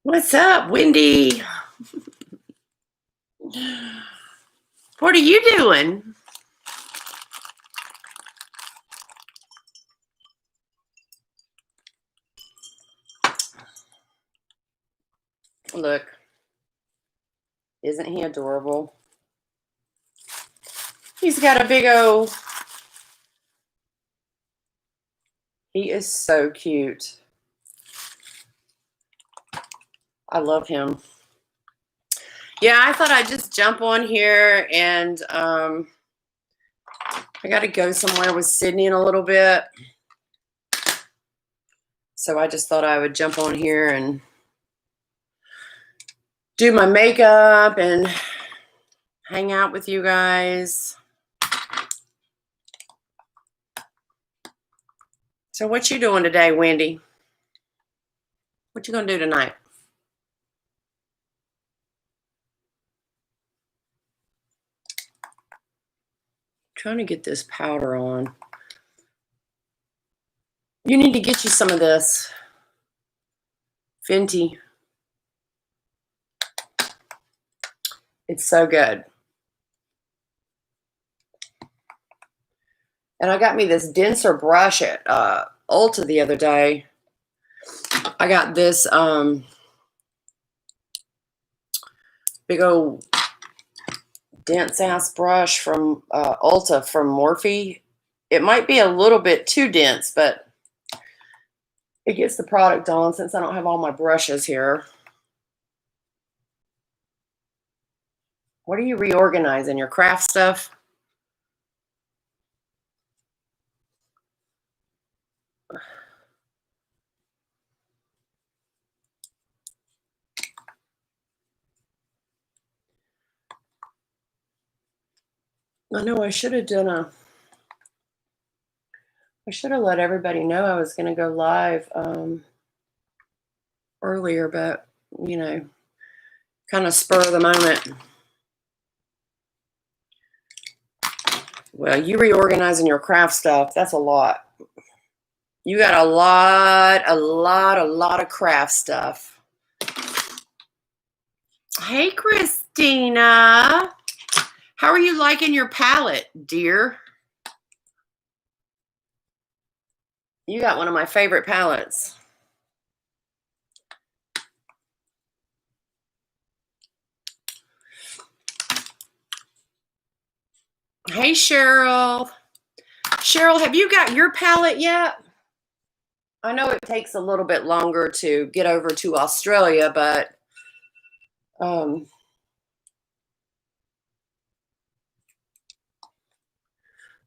What's up, Wendy? What are you doing? Look, isn't he adorable? He's got a big O. He is so cute. I love him. Yeah, I thought I'd just jump on here and I got to go somewhere with Sydney in a little bit. So I just thought I would jump on here and do my makeup and hang out with you guys. So what you doing today, Wendy? What you gonna do tonight? Trying to get this powder on. You need to get you some of this Fenty. It's so good. And I got me this denser brush at Ulta the other day. I got this big old dense ass brush from Ulta from Morphe. It might be a little bit too dense, but it gets the product on since I don't have all my brushes here. What are you reorganizing? Your craft stuff? I know I should have I should have let everybody know I was going to go live earlier, but, you know, kind of spur of the moment. Well, you reorganizing your craft stuff, that's a lot. You got a lot of craft stuff. Hey, Christina. How are you liking your palette, dear? You got one of my favorite palettes. Hey, Cheryl. Cheryl, have you got your palette yet? I know it takes a little bit longer to get over to Australia, but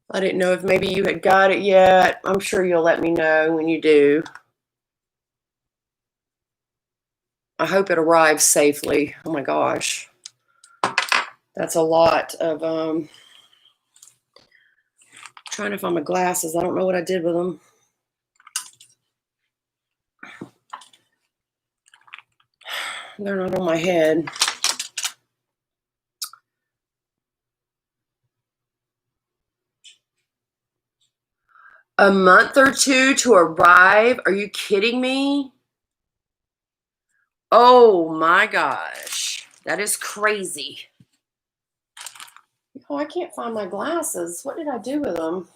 I didn't know if maybe you had got it yet. I'm sure you'll let me know when you do. I hope it arrives safely. Oh my gosh. That's a lot of trying to find my glasses. I don't know what I did with them. They're not on my head. A month or two to arrive? Are you kidding me? Oh my gosh. That is crazy. Oh, I can't find my glasses. What did I do with them?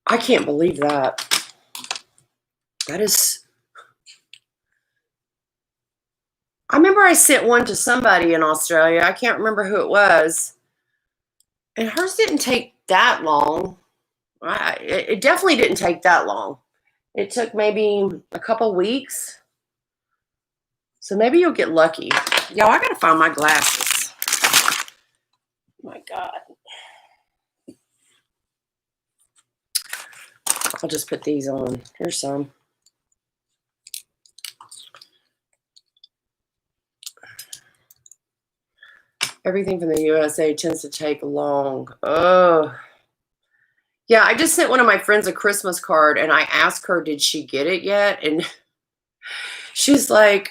I can't believe that. That is... I remember I sent one to somebody in Australia. I can't remember who it was. And hers didn't take that long. It definitely didn't take that long. It took maybe a couple weeks. So maybe you'll get lucky. Y'all, I got to find my glasses. Oh my God. I'll just put these on. Here's some. Everything from the USA tends to take long. Oh. Yeah, I just sent one of my friends a Christmas card, and I asked her, did she get it yet? And she's like,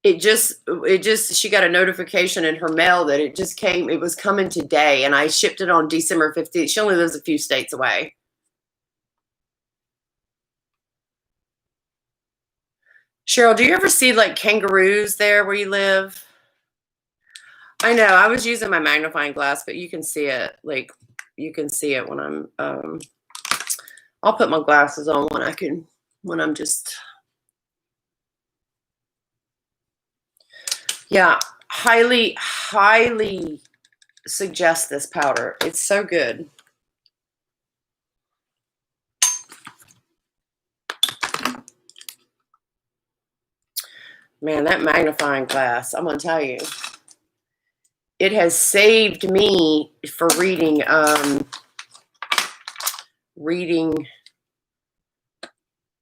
She got a notification in her mail that it just came, it was coming today, and I shipped it on December 15th. She only lives a few states away. Cheryl, do you ever see like kangaroos there where you live? I know, I was using my magnifying glass, but you can see it. Like, you can see it when I'm, I'll put my glasses on when I'm just, yeah, highly, highly suggest this powder. It's so good. Man, that magnifying glass, I'm going to tell you, it has saved me for reading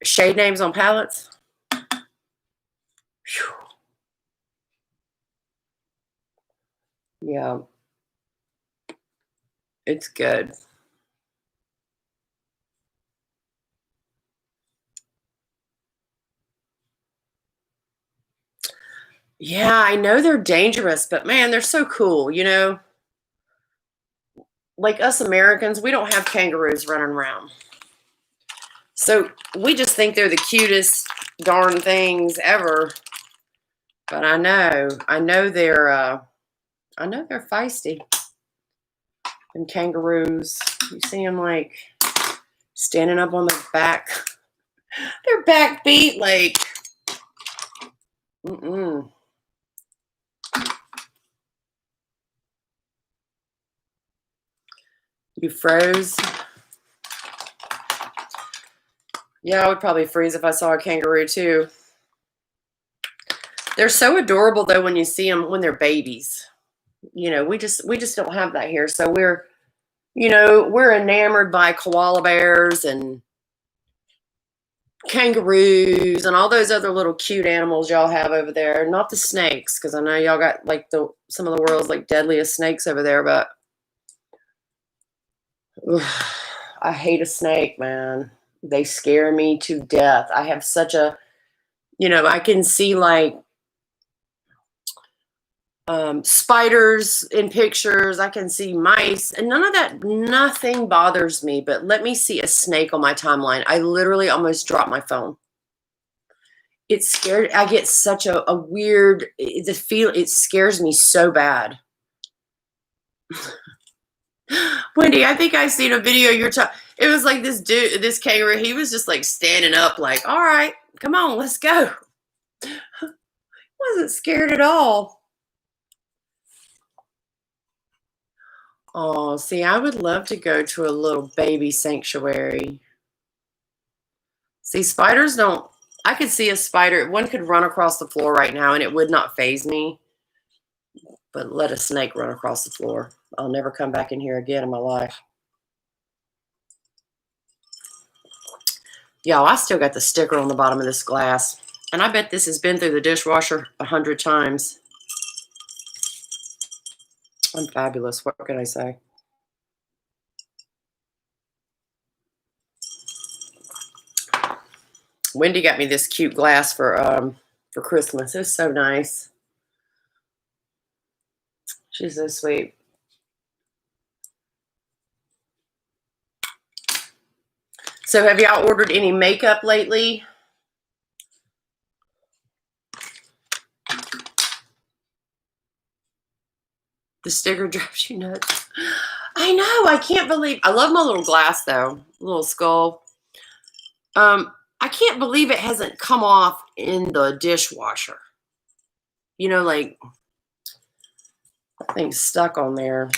shade names on palettes. Whew. Yeah, it's good. Yeah, I know they're dangerous, but man, they're so cool, you know? Like us Americans, we don't have kangaroos running around. So we just think they're the cutest darn things ever. But I know they're feisty. And kangaroos, you see them like standing up on their back, their back beat like, You froze? Yeah, I would probably freeze if I saw a kangaroo too. They're so adorable though when you see them when they're babies. You know, we just don't have that here. So we're enamored by koala bears and kangaroos and all those other little cute animals y'all have over there. Not the snakes, because I know y'all got like some of the world's like deadliest snakes over there, but I hate a snake, man. They scare me to death. I have such a, I can see like spiders in pictures. I can see mice, and nothing bothers me. But let me see a snake on my timeline. I literally almost dropped my phone. It's scared. I get such a weird, it scares me so bad. Wendy, I think I seen a video it was like this dude, this kangaroo, he was just like standing up like, all right, come on, let's go. Wasn't scared at all. Oh, see, I would love to go to a little baby sanctuary. See, spiders don't, I could see a spider, one could run across the floor right now and it would not faze me. But let a snake run across the floor. I'll never come back in here again in my life. Y'all, I still got the sticker on the bottom of this glass. And I bet this has been through the dishwasher 100 times. I'm fabulous. What can I say? Wendy got me this cute glass for Christmas. It was so nice. She's so sweet. So have y'all ordered any makeup lately? The sticker drives you nuts. I know. I can't believe. I love my little glass though. Little skull. I can't believe it hasn't come off in the dishwasher. You know, like that thing's stuck on there.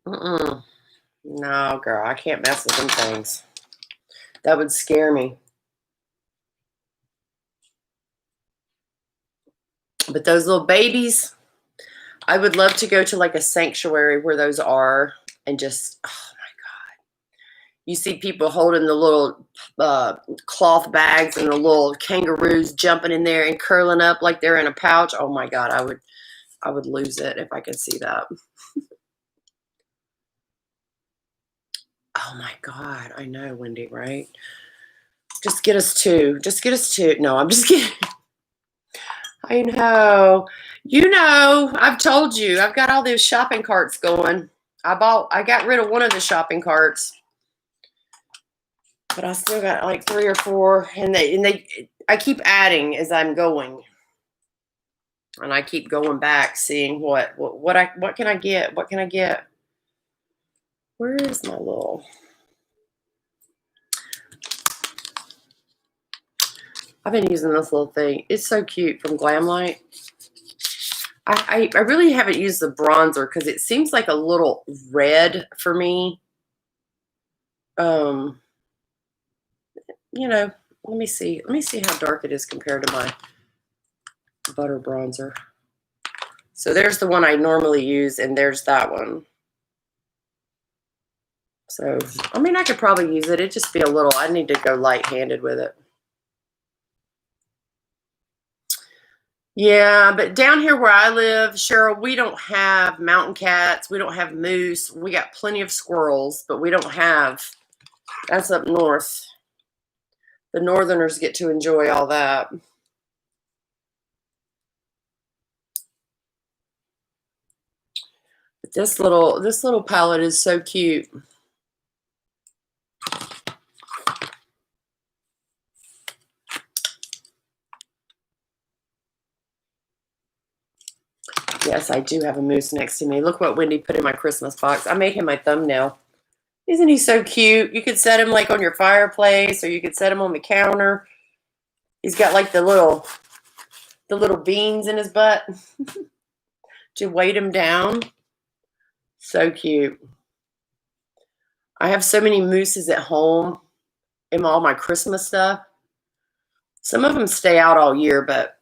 No, girl, I can't mess with them things. That would scare me. But those little babies, I would love to go to like a sanctuary where those are and just, oh my God. You see people holding the little cloth bags and the little kangaroos jumping in there and curling up like they're in a pouch. Oh my God, I would lose it if I could see that. Oh my God. I know, Wendy, right? Just get us two. Just get us two. No, I'm just kidding. I know. You know, I've told you, I've got all those shopping carts going. I got rid of one of the shopping carts, but I still got like 3 or 4, and I keep adding as I'm going. And I keep going back, seeing what can I get? What can I get? Where is my little? I've been using this little thing. It's so cute from Glamlight. I really haven't used the bronzer because it seems like a little red for me. You know, let me see. Let me see how dark it is compared to my butter bronzer. So there's the one I normally use, and there's that one. So, I mean, I could probably use it. It'd just be a little, I need to go light-handed with it. Yeah, but down here where I live, Cheryl, we don't have mountain cats. We don't have moose. We got plenty of squirrels, but we don't have, that's up north. The northerners get to enjoy all that. But this little palette is so cute. Yes, I do have a moose next to me. Look what Wendy put in my Christmas box. I made him my thumbnail. Isn't he so cute? You could set him like on your fireplace, or you could set him on the counter. He's got like the little beans in his butt to weight him down. So cute. I have so many mooses at home in all my Christmas stuff. Some of them stay out all year, but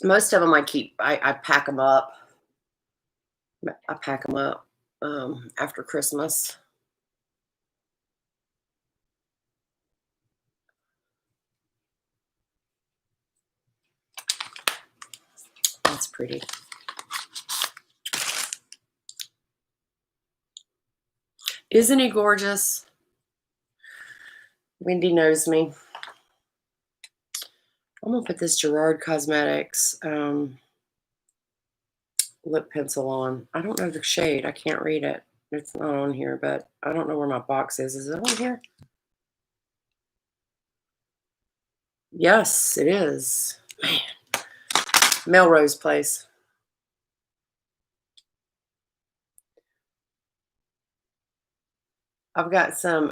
most of them I pack them up. I pack them up after Christmas. That's pretty. Isn't he gorgeous? Wendy knows me. I'm going to put this Gerard Cosmetics lip pencil on. I don't know the shade. I can't read it. It's not on here, but I don't know where my box is. Is it on here? Yes, it is. Man. Melrose Place. I've got some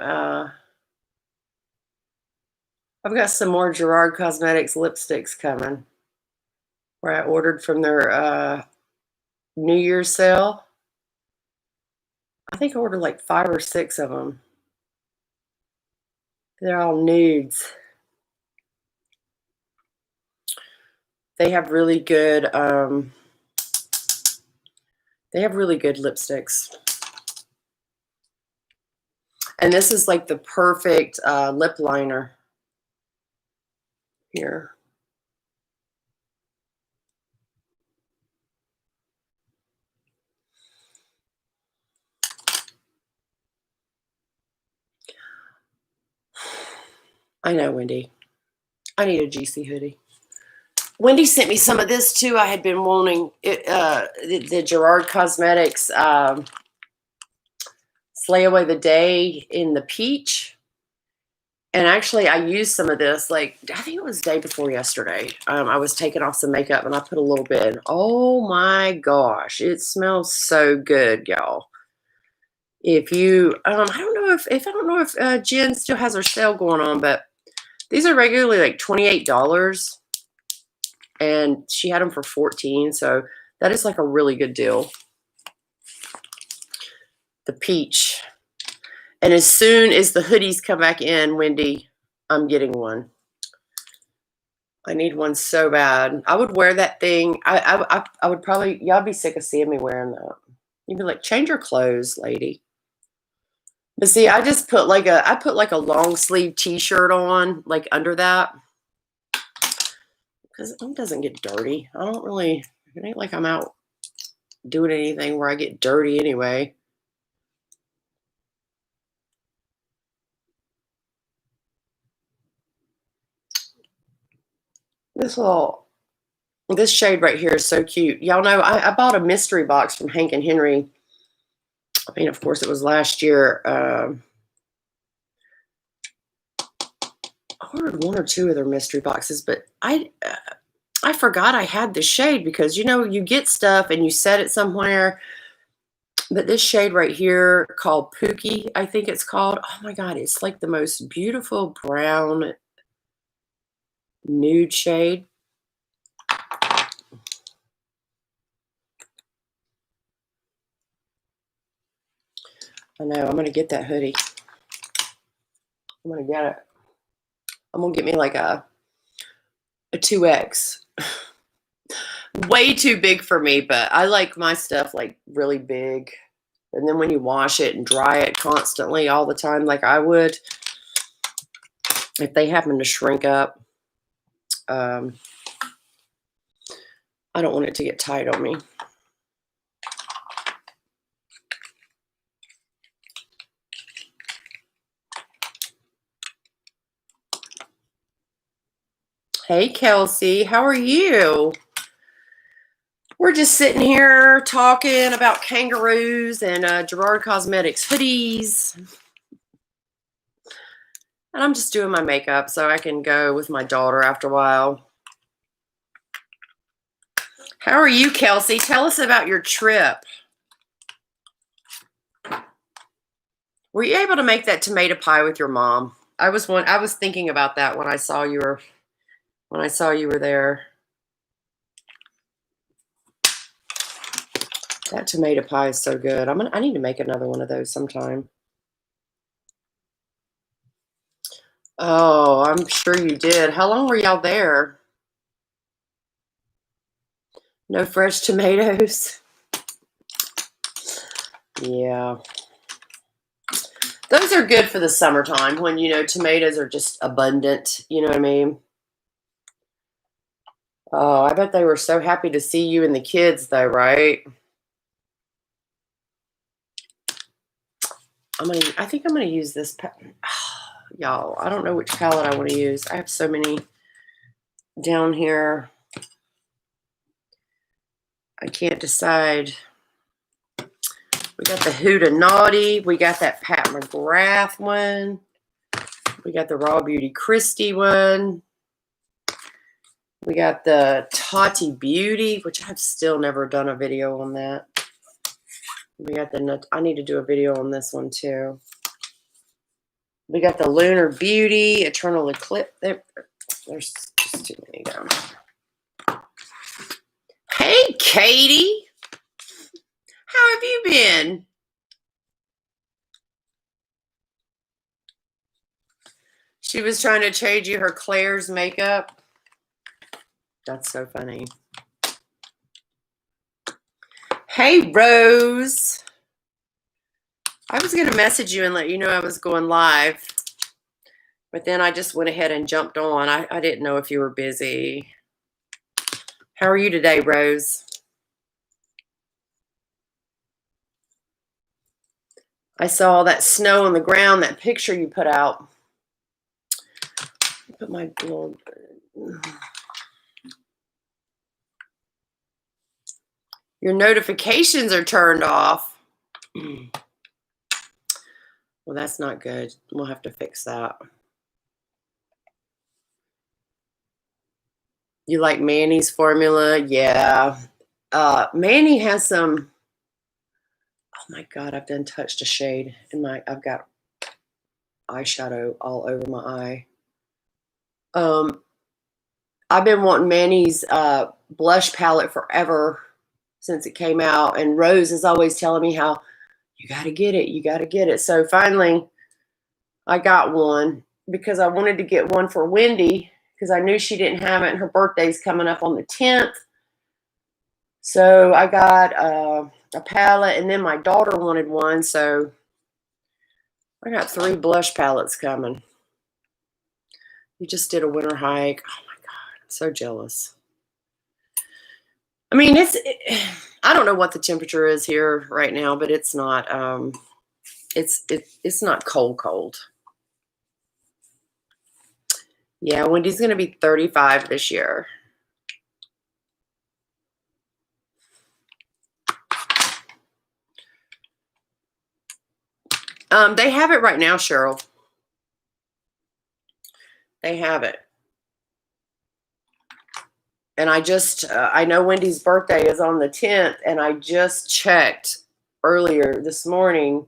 more Gerard Cosmetics lipsticks coming, where I ordered from their New Year's sale. I think I ordered like 5 or 6 of them. They're all nudes. They have really good lipsticks. And this is like the perfect lip liner here. I know, Wendy. I need a GC hoodie. Wendy sent me some of this too. I had been wanting it, the Gerard Cosmetics Slay Away the Day in the peach. And actually, I used some of this, like, I think it was the day before yesterday. I was taking off some makeup, and I put a little bit in. Oh, my gosh. It smells so good, y'all. If you, I don't know if Jen still has her sale going on, but these are regularly like $28. And she had them for $14. So that is like a really good deal. The peach. And as soon as the hoodies come back in, Wendy, I'm getting one. I need one so bad. I would wear that thing. I would probably, y'all be sick of seeing me wearing that. You'd be like, change your clothes, lady. But see, I put like a long sleeve t-shirt on, like under that. Because it doesn't get dirty. It ain't like I'm out doing anything where I get dirty anyway. This shade right here is so cute. Y'all know I bought a mystery box from Hank and Henry. I mean, of course, it was last year. I ordered 1 or 2 of their mystery boxes, but I forgot I had this shade because, you know, you get stuff and you set it somewhere. But this shade right here called Pookie, I think it's called. Oh my God, it's like the most beautiful brown nude shade. I know, I'm going to get that hoodie. I'm going to get it. I'm going to get me like a 2X. Way too big for me, but I like my stuff like really big. And then when you wash it and dry it constantly all the time, like I would, if they happen to shrink up, I don't want it to get tight on me. Hey, Kelsey, how are you? We're just sitting here talking about kangaroos and Gerard Cosmetics hoodies. And I'm just doing my makeup so I can go with my daughter after a while. How are you, Kelsey? Tell us about your trip. Were you able to make that tomato pie with your mom? I was thinking about that when I saw you were there. That tomato pie is so good. I need to make another one of those sometime. Oh, I'm sure you did. How long were y'all there? No fresh tomatoes? Yeah. Those are good for the summertime when, you know, tomatoes are just abundant. You know what I mean? Oh, I bet they were so happy to see you and the kids, though, right? I think I'm gonna use this. Y'all, I don't know which palette I want to use. I have so many down here. I can't decide. We got the Huda Naughty. We got that Pat McGrath one. We got the Raw Beauty Christie one. We got the Tati Beauty, which I've still never done a video on that. We got I need to do a video on this one too. We got the Lunar Beauty, Eternal Eclipse. There's just too many down. Hey, Katie. How have you been? She was trying to trade you her Claire's makeup. That's so funny. Hey, Rose. I was going to message you and let you know I was going live. But then I just went ahead and jumped on. I didn't know if you were busy. How are you today, Rose? I saw that snow on the ground, that picture you put out. Put my little... Your notifications are turned off. Well, that's not good. We'll have to fix that. You like Manny's formula? Yeah. Manny has some... Oh my God, I've done touched a shade in I've got eyeshadow all over my eye. I've been wanting Manny's blush palette forever since it came out. And Rose is always telling me how you got to get it. You got to get it. So finally I got one because I wanted to get one for Wendy because I knew she didn't have it and her birthday's coming up on the 10th. So I got a palette and then my daughter wanted one. So I got 3 blush palettes coming. We just did a winter hike. Oh my God, I'm so jealous. I mean, I don't know what the temperature is here right now, but it's not it's not cold. Yeah, Wendy's going to be 35 this year. They have it right now, Cheryl. They have it. And I know Wendy's birthday is on the 10th, and I just checked earlier this morning,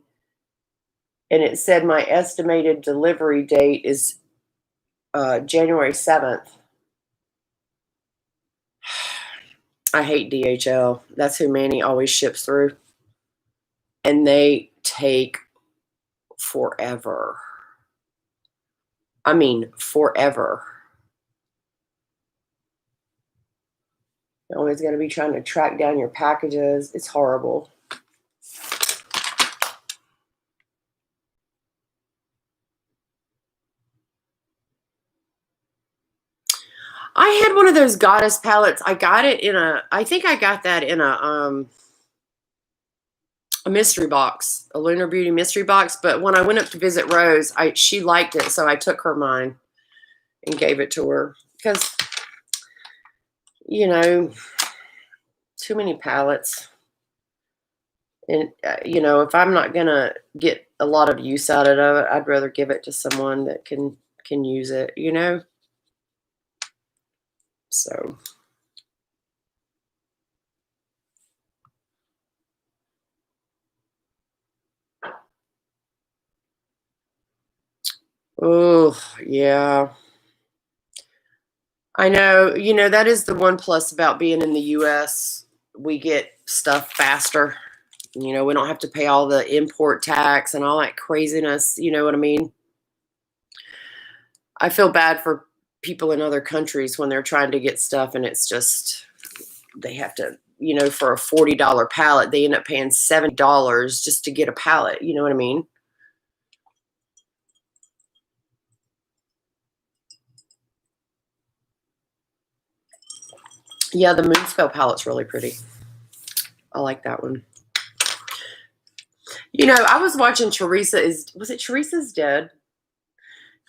and it said my estimated delivery date is January 7th. I hate DHL. That's who Manny always ships through. And they take forever. I mean, forever. You always got to be trying to track down your packages. It's horrible. I had one of those goddess palettes. I got it I think I got that in a mystery box, a Lunar Beauty mystery box. But when I went up to visit Rose, she liked it, so I took her mine and gave it to her because, too many palettes. And, if I'm not going to get a lot of use out of it, I'd rather give it to someone that can use it, So. Oh, yeah. I know, that is the one plus about being in the US. We get stuff faster. We don't have to pay all the import tax and all that craziness. You know what I mean? I feel bad for people in other countries when they're trying to get stuff and it's just, they have to, for a $40 pallet, they end up paying $70 just to get a pallet. You know what I mean? Yeah, the Moonspell palette's really pretty. I like that one. I was watching was it Teresa's Dead?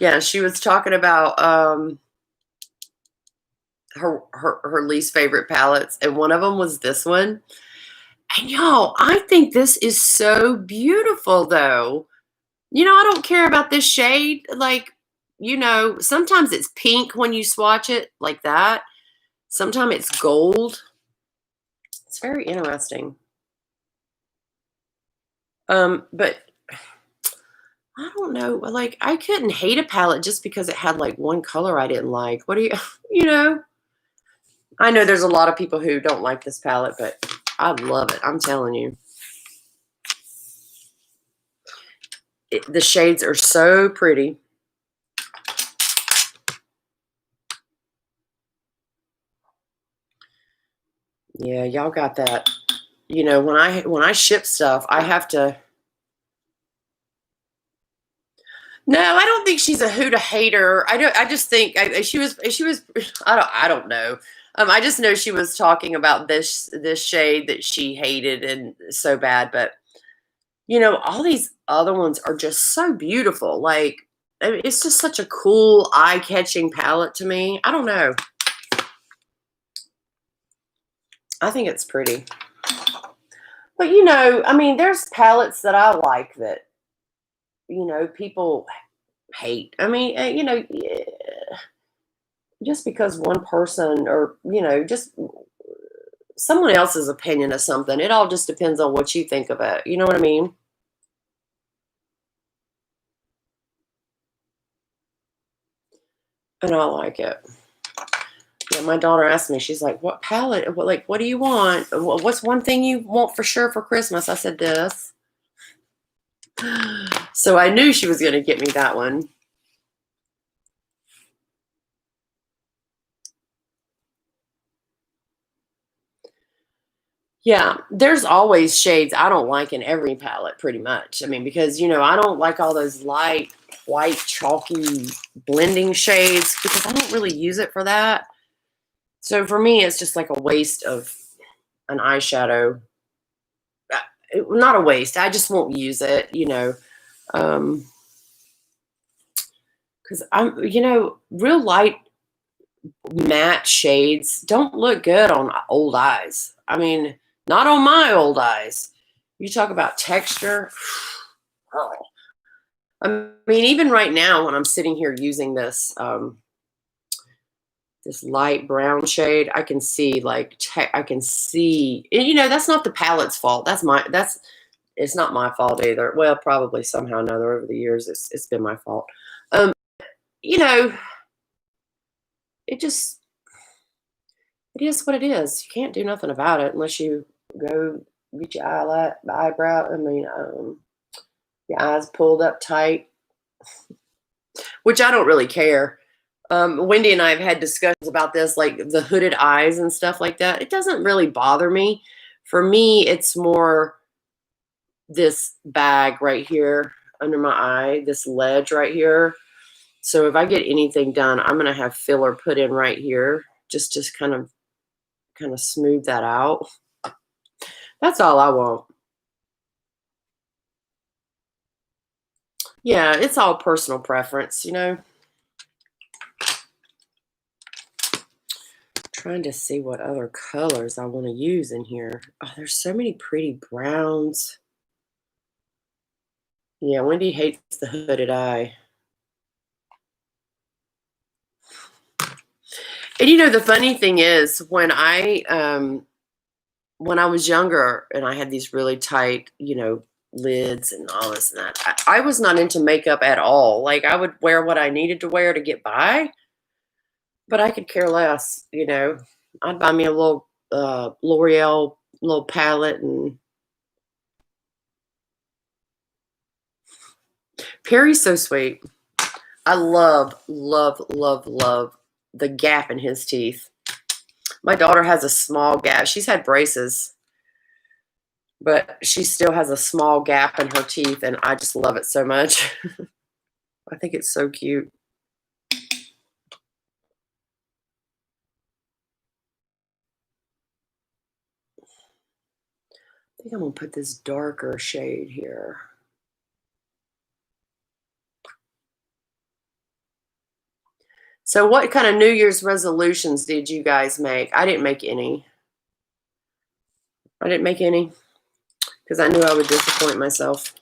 Yeah, she was talking about her least favorite palettes, and one of them was this one. And y'all, I think this is so beautiful though. I don't care about this shade. Like, sometimes it's pink when you swatch it like that. Sometimes it's gold. It's very interesting. But I don't know. Like, I couldn't hate a palette just because it had like one color I didn't like. What do you, I know there's a lot of people who don't like this palette, but I love it. I'm telling you. The shades are so pretty. Yeah, y'all got that. When I ship stuff, I have to. No, I don't think she's a Huda hater. I just think she was. I don't know. I just know she was talking about this shade that she hated and so bad. But all these other ones are just so beautiful. Like, it's just such a cool, eye-catching palette to me. I don't know. I think it's pretty. But there's palettes that I like that people hate. I mean, just because one person or just someone else's opinion of something, it all just depends on what you think of it. You know what I mean? And I like it. Yeah, my daughter asked me, she's like, what palette? What do you want? What's one thing you want for sure for Christmas? I said, this. So I knew she was going to get me that one. Yeah, there's always shades I don't like in every palette, pretty much. I mean, because, I don't like all those light, white, chalky blending shades because I don't really use it for that. So for me, it's just like a waste of an eyeshadow. Not a waste. I just won't use it, because Because real light matte shades don't look good on old eyes. I mean, not on my old eyes. You talk about texture. Oh. I mean, even right now when I'm sitting here using this this light brown shade, I can see I can see, and that's not the palette's fault. It's not my fault either. Well, probably somehow or another over the years it's been my fault. Um, you know, it just it is what it is. You can't do nothing about it unless you go get your eyebrow. I mean, your eyes pulled up tight, which I don't really care. Wendy and I have had discussions about this, like the hooded eyes and stuff like that. It doesn't really bother me. For me, it's more this bag right here under my eye, this ledge right here. So if I get anything done, I'm gonna have filler put in right here, just to kind of smooth that out. That's all I want. Yeah, it's all personal preference, Trying to see what other colors I want to use in here. Oh, there's so many pretty browns. Yeah, Wendy hates the hooded eye. And the funny thing is, when I was younger and I had these really tight, lids and all this and that, I was not into makeup at all. Like, I would wear what I needed to wear to get by, but I could care less. I'd buy me a little L'Oreal little palette, and Perry's so sweet. I love, love, love, love the gap in his teeth. My daughter has a small gap. She's had braces, but she still has a small gap in her teeth, and I just love it so much. I think it's so cute. I think I'm going to put this darker shade here. So what kind of New Year's resolutions did you guys make? I didn't make any. Because I knew I would disappoint myself.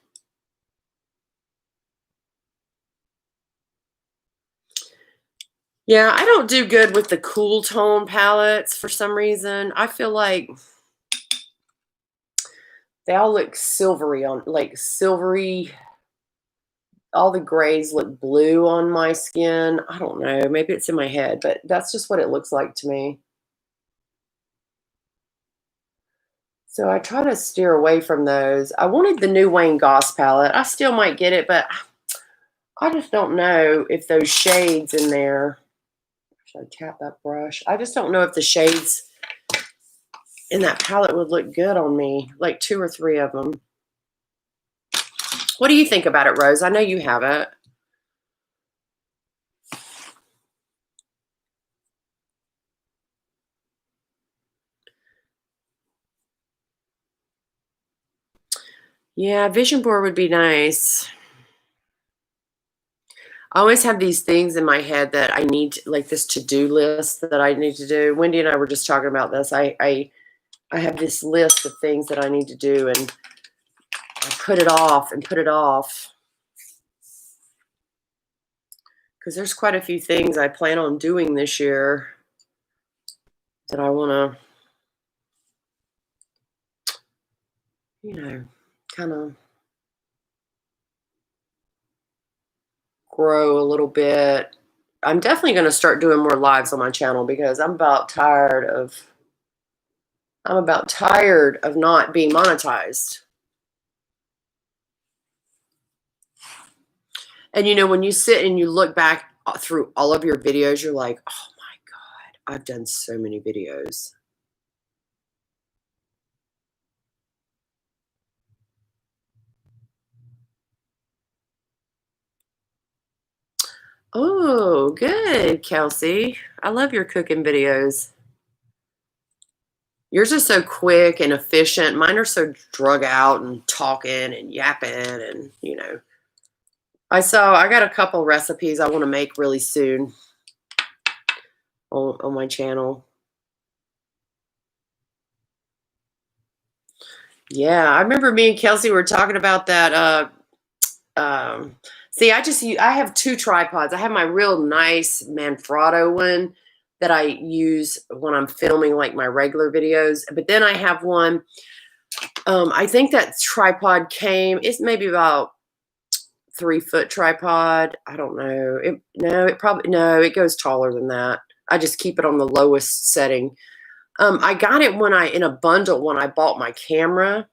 Yeah, I don't do good with the cool tone palettes for some reason. I feel like they all look silvery silvery. All the grays look blue on my skin. I don't know. Maybe it's in my head, but that's just what it looks like to me. So I try to steer away from those. I wanted the new Wayne Goss palette. I still might get it, but I just don't know if those shades in there. Should I tap that brush? I just don't know if the shades in that palette would look good on me, like 2 or 3 of them. What do you think about it, Rose? I know you have it. Yeah, vision board would be nice. I always have these things in my head that I need, like this to-do list that I need to do. Wendy and I were just talking about this. I have this list of things that I need to do, and I put it off and put it off. Because there's quite a few things I plan on doing this year that I want to, kind of grow a little bit. I'm definitely going to start doing more lives on my channel because I'm about tired of not being monetized. And when you sit and you look back through all of your videos, you're like, oh my God, I've done so many videos. Oh, good, Kelsey. I love your cooking videos. Yours are so quick and efficient. Mine are so drug out and talking and yapping and, I got a couple recipes I want to make really soon on my channel. Yeah, I remember me and Kelsey were talking about that. See, I have two tripods. I have my real nice Manfrotto one that I use when I'm filming like my regular videos. But then I have one. I think that tripod it's maybe about 3-foot tripod. I don't know. It goes taller than that. I just keep it on the lowest setting. I got it in a bundle when I bought my camera.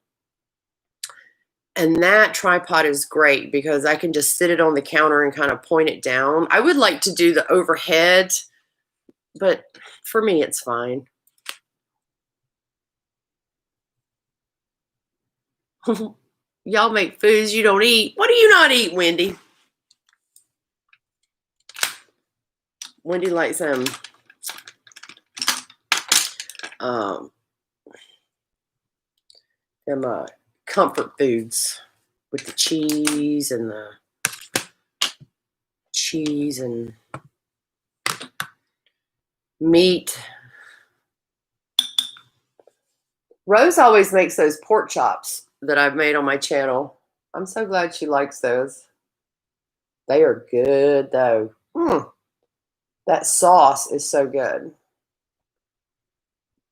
And that tripod is great because I can just sit it on the counter and kind of point it down. I would like to do the overhead, but for me, it's fine. Y'all make foods you don't eat. What do you not eat, Wendy? Wendy likes them comfort foods with the cheese and meat. Rose always makes those pork chops that I've made on my channel. I'm so glad she likes those. They are good though. That sauce is so good.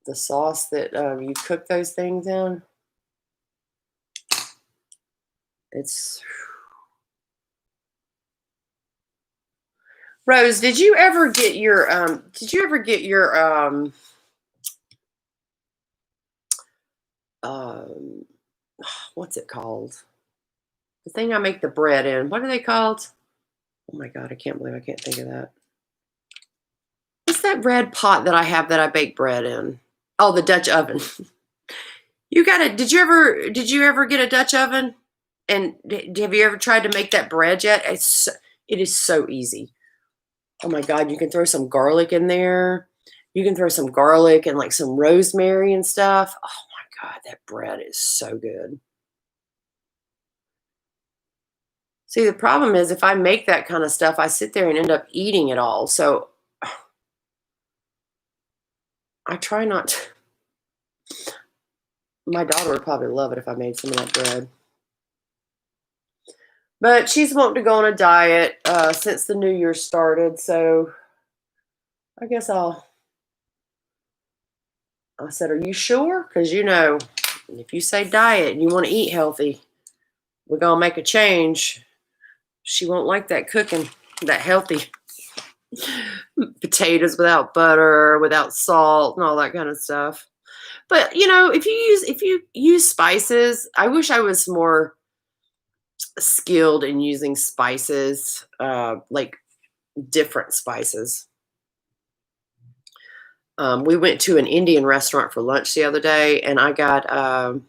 The sauce that you cook those things in. Rose, did you ever get your what's it called? The thing I make the bread in. What are they called? Oh my God, I can't believe I can't think of that. What's that red pot that I have that I bake bread in? Oh, the Dutch oven. Did you ever get a Dutch oven? And have you ever tried to make that bread yet? It is so easy. Oh my God, you can throw some garlic in there. You can throw some garlic and like some rosemary and stuff. Oh my God, that bread is so good. See, the problem is if I make that kind of stuff, I sit there and end up eating it all. So I try not to. My daughter would probably love it if I made some of that bread. But she's wanting to go on a diet since the new year started. So I guess I said, are you sure? Because, if you say diet and you want to eat healthy, we're going to make a change. She won't like that cooking, that healthy potatoes without butter, without salt, and all that kind of stuff. But, if you use spices, I wish I was more skilled in using spices, like different spices. We went to an Indian restaurant for lunch the other day, and I got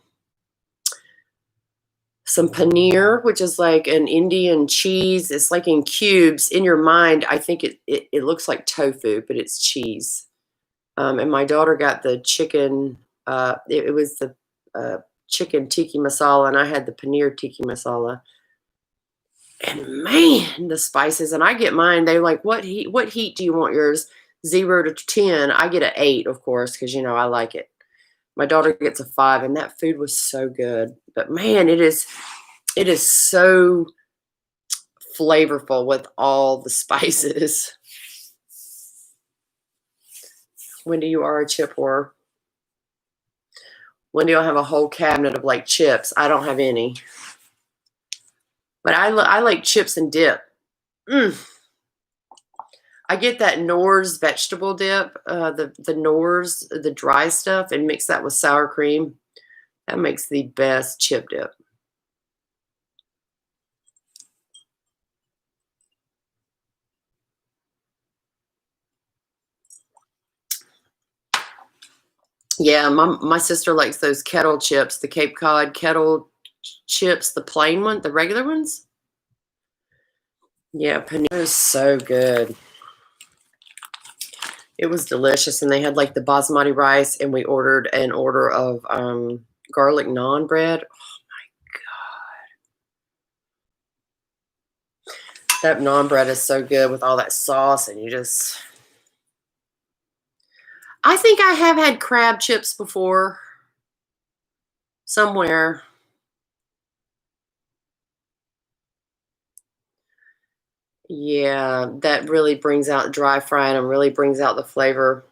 some paneer, which is like an Indian cheese. It's like in cubes. In your mind, I think it looks like tofu, but it's cheese. And my daughter got the chicken. It was the chicken tikka masala, and I had the paneer tikka masala. And man, the spices. And I get mine. They're like, what heat do you want yours? 0 to 10. I get an 8, of course, because I like it. My daughter gets a 5, and that food was so good. But man, it is so flavorful with all the spices. Wendy, you are a chip whore. Wendy will have a whole cabinet of like chips. I don't have any. But I like chips and dip. I get that Knorr's vegetable dip, the Knorr's, the dry stuff, and mix that with sour cream. That makes the best chip dip. Yeah, my sister likes those kettle chips, the Cape Cod kettle chips, the plain one, the regular ones. Yeah, paneer is so good. It was delicious, and they had like the basmati rice, and we ordered an order of garlic naan bread. Oh That naan bread is so good with all that sauce, and you just. I think I have had crab chips before somewhere. Yeah, that really brings out dry frying and really brings out the flavor.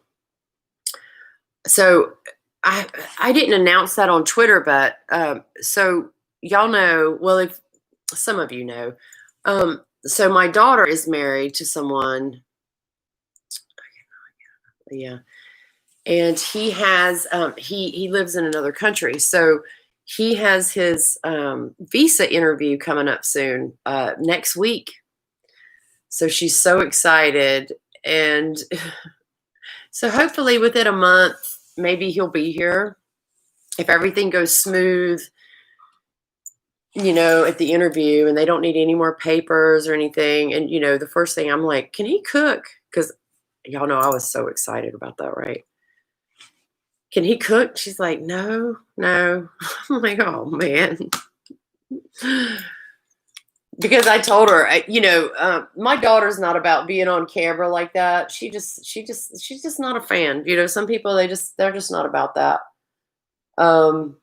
So I I didn't announce that on Twitter, but so y'all know. Well, if some of you know, so my daughter is married to someone. Yeah, and he has he lives in another country, so he has his visa interview coming up soon next week. So she's so excited, and so hopefully within a month, maybe he'll be here if everything goes smooth, at the interview, and they don't need any more papers or anything. And the first thing I'm like, can he cook? Because y'all know I was so excited about that, right? Can he cook? She's like, no, no. I'm like, oh man. Because I told her, my daughter's not about being on camera like that. She's just not a fan. Some people they're just not about that. And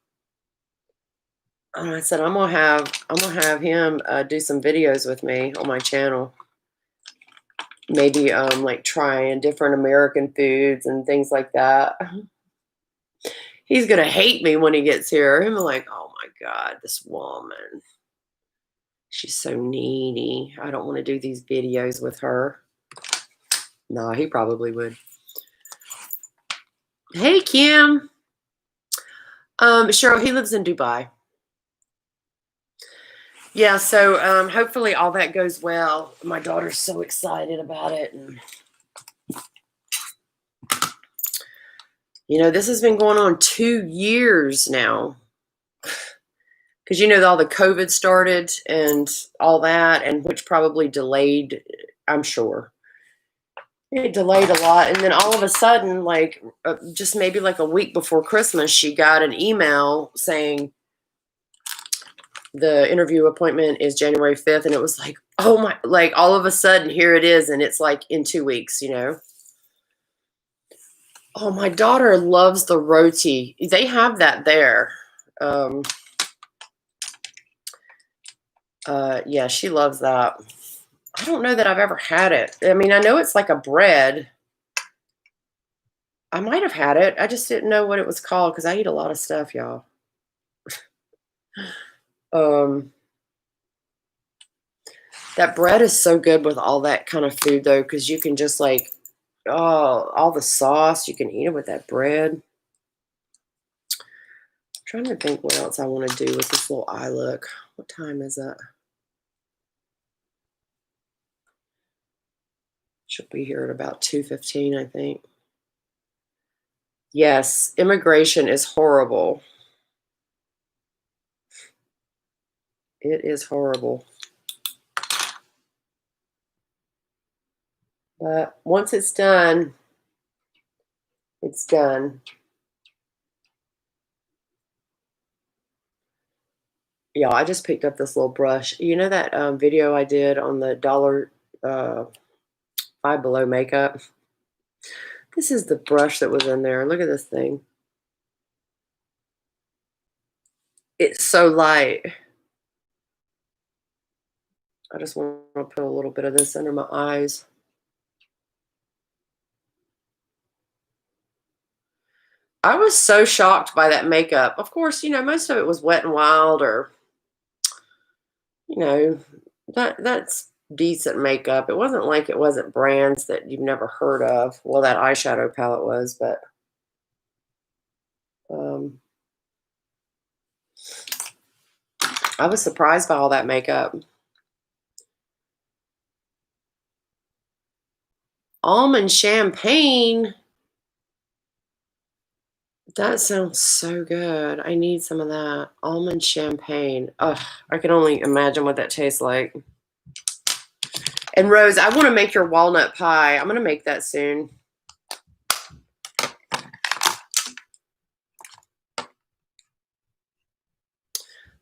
I said, I'm gonna have him do some videos with me on my channel. Maybe like trying different American foods and things like that. He's gonna hate me when he gets here. I'm like, oh my God, this woman. She's so needy. I don't want to do these videos with her. No, he probably would. Hey, Kim. Cheryl, he lives in Dubai. Yeah, so hopefully all that goes well. My daughter's so excited about it. And, this has been going on 2 years now. Because, all the COVID started and all that, and which probably delayed, I'm sure. It delayed a lot. And then all of a sudden, like just maybe like a week before Christmas, she got an email saying the interview appointment is January 5th. And it was like, oh my, like all of a sudden here it is. And it's like in 2 weeks, Oh, my daughter loves the roti. They have that there. Yeah, she loves that. I don't know that I've ever had it. I mean, I know it's like a bread. I might have had it. I just didn't know what it was called because I eat a lot of stuff, y'all. That bread is so good with all that kind of food, though, because you can just like, all the sauce, you can eat it with that bread. I'm trying to think what else I want to do with this little eye look. What time is it? She'll be here at about 2:15, I think. Yes, immigration is horrible. It is horrible. But once it's done, it's done. Yeah, I just picked up this little brush. You know that video I did on the dollar Five Below makeup? This is the brush that was in there. Look at this thing. It's so light. I just want to put a little bit of this under my eyes. I was so shocked by that makeup. Of course, most of it was Wet n Wild or, that's decent makeup. It wasn't like it wasn't brands that you've never heard of. Well, that eyeshadow palette was, but I was surprised by all that makeup. Almond champagne. That sounds so good. I need some of that. Almond champagne. Ugh, I can only imagine what that tastes like. And Rose, I want to make your walnut pie. I'm going to make that soon.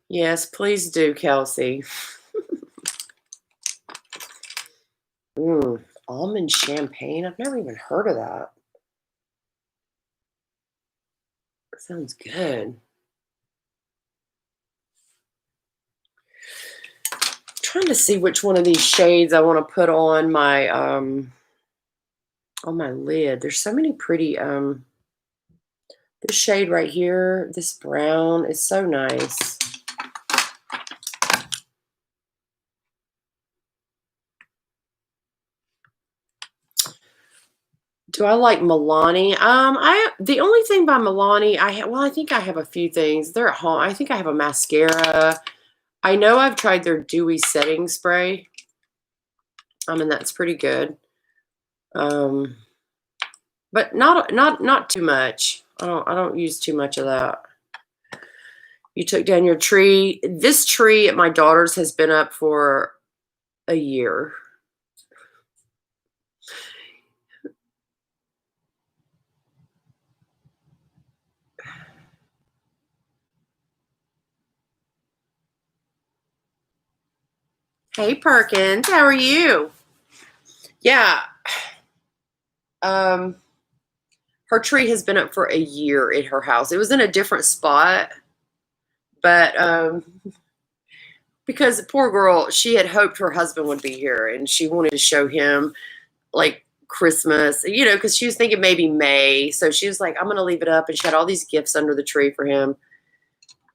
Yes, please do, Kelsey. Almond champagne. I've never even heard of that. That sounds good. Trying to see which one of these shades I want to put on my lid. There's so many pretty this shade right here, this brown is so nice. Do I like Milani? The only thing by Milani I think I have a few things. They're at home. I think I have a mascara. I know I've tried their dewy setting spray. And that's pretty good. But not too much. I don't use too much of that. You took down your tree. This tree at my daughter's has been up for a year. Hey Perkins, how are you? Yeah. Her tree has been up for a year at her house. It was in a different spot, but because the poor girl, she had hoped her husband would be here and she wanted to show him like Christmas, because she was thinking maybe May. So she was like, I'm going to leave it up. And she had all these gifts under the tree for him.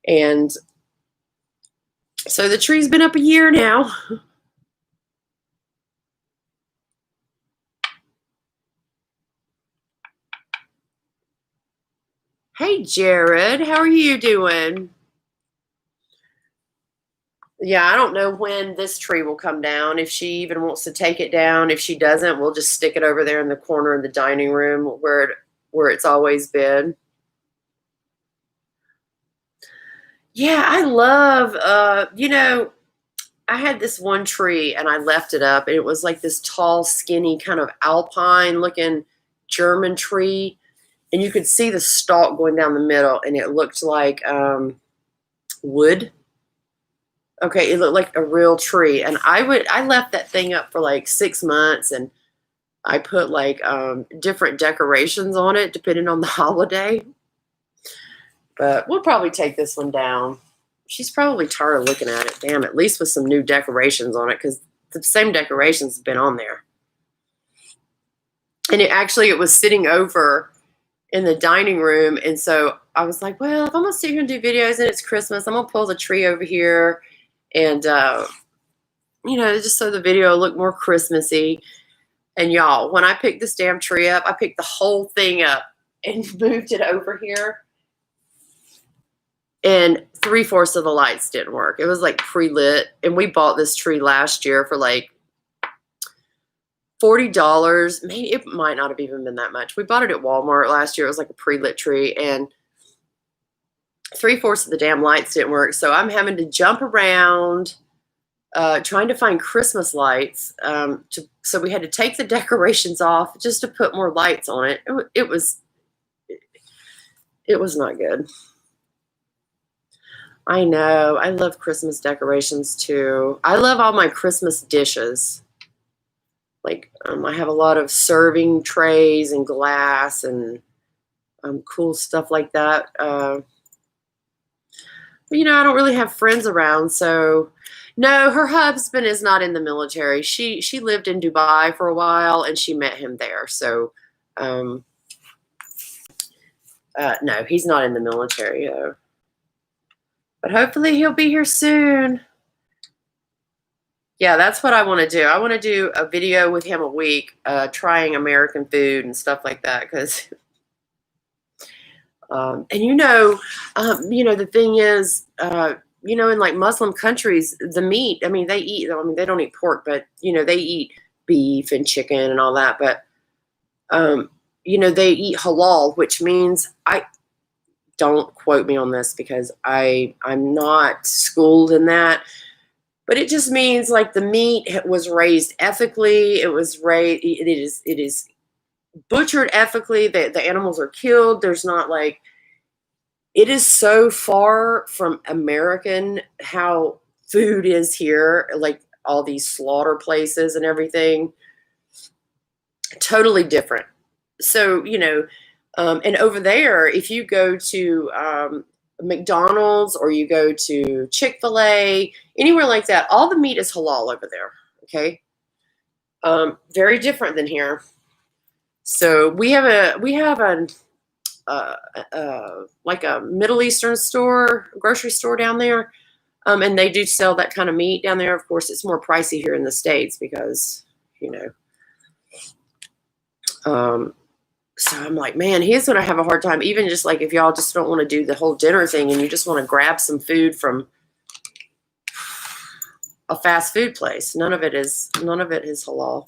And so the tree's been up a year now. Hey, Jared, how are you doing? Yeah, I don't know when this tree will come down. If she even wants to take it down. If she doesn't, we'll just stick it over there in the corner of the dining room where it's always been. Yeah, I love I had this one tree and I left it up and it was like this tall, skinny, kind of alpine looking German tree. And you could see the stalk going down the middle and it looked like wood. Okay, it looked like a real tree. And I left that thing up for like 6 months and I put like different decorations on it depending on the holiday. But we'll probably take this one down. She's probably tired of looking at it. Damn, at least with some new decorations on it because the same decorations have been on there. And it was sitting over in the dining room. And so I was like, well, if I'm going to sit here and do videos and it's Christmas, I'm going to pull the tree over here and, just so the video will look more Christmassy. And y'all, when I picked this damn tree up, I picked the whole thing up and moved it over here. And 3/4 of the lights didn't work. It was like pre-lit. And we bought this tree last year for like $40. Maybe it might not have even been that much. We bought it at Walmart last year. It was like a pre-lit tree. And 3/4 of the damn lights didn't work. So I'm having to jump around trying to find Christmas lights. So we had to take the decorations off just to put more lights on it. It was not good. I know. I love Christmas decorations too. I love all my Christmas dishes. Like I have a lot of serving trays and glass and cool stuff like that. But I don't really have friends around, so no, her husband is not in the military. She lived in Dubai for a while and she met him there. So no, he's not in the military though. But hopefully he'll be here soon. Yeah, that's what I want to do. I want to do a video with him a week, trying American food and stuff like that. Because, and the thing is, in like Muslim countries, the meat. I mean, they don't eat pork, but they eat beef and chicken and all that. But, they eat halal, which means don't quote me on this because I'm not schooled in that. But it just means like the meat was raised ethically. It is butchered ethically. The animals are killed. There's not like, it is so far from American how food is here, like all these slaughter places and everything. Totally different. So, and over there, if you go to McDonald's or you go to Chick-fil-A, anywhere like that, all the meat is halal over there. Okay. Very different than here. So we have like a Middle Eastern store, grocery store down there. And they do sell that kind of meat down there. Of course, it's more pricey here in the States because, you know, so I'm like, man, here's when I have a hard time. Even just like if y'all just don't want to do the whole dinner thing and you just want to grab some food from a fast food place, none of it is halal.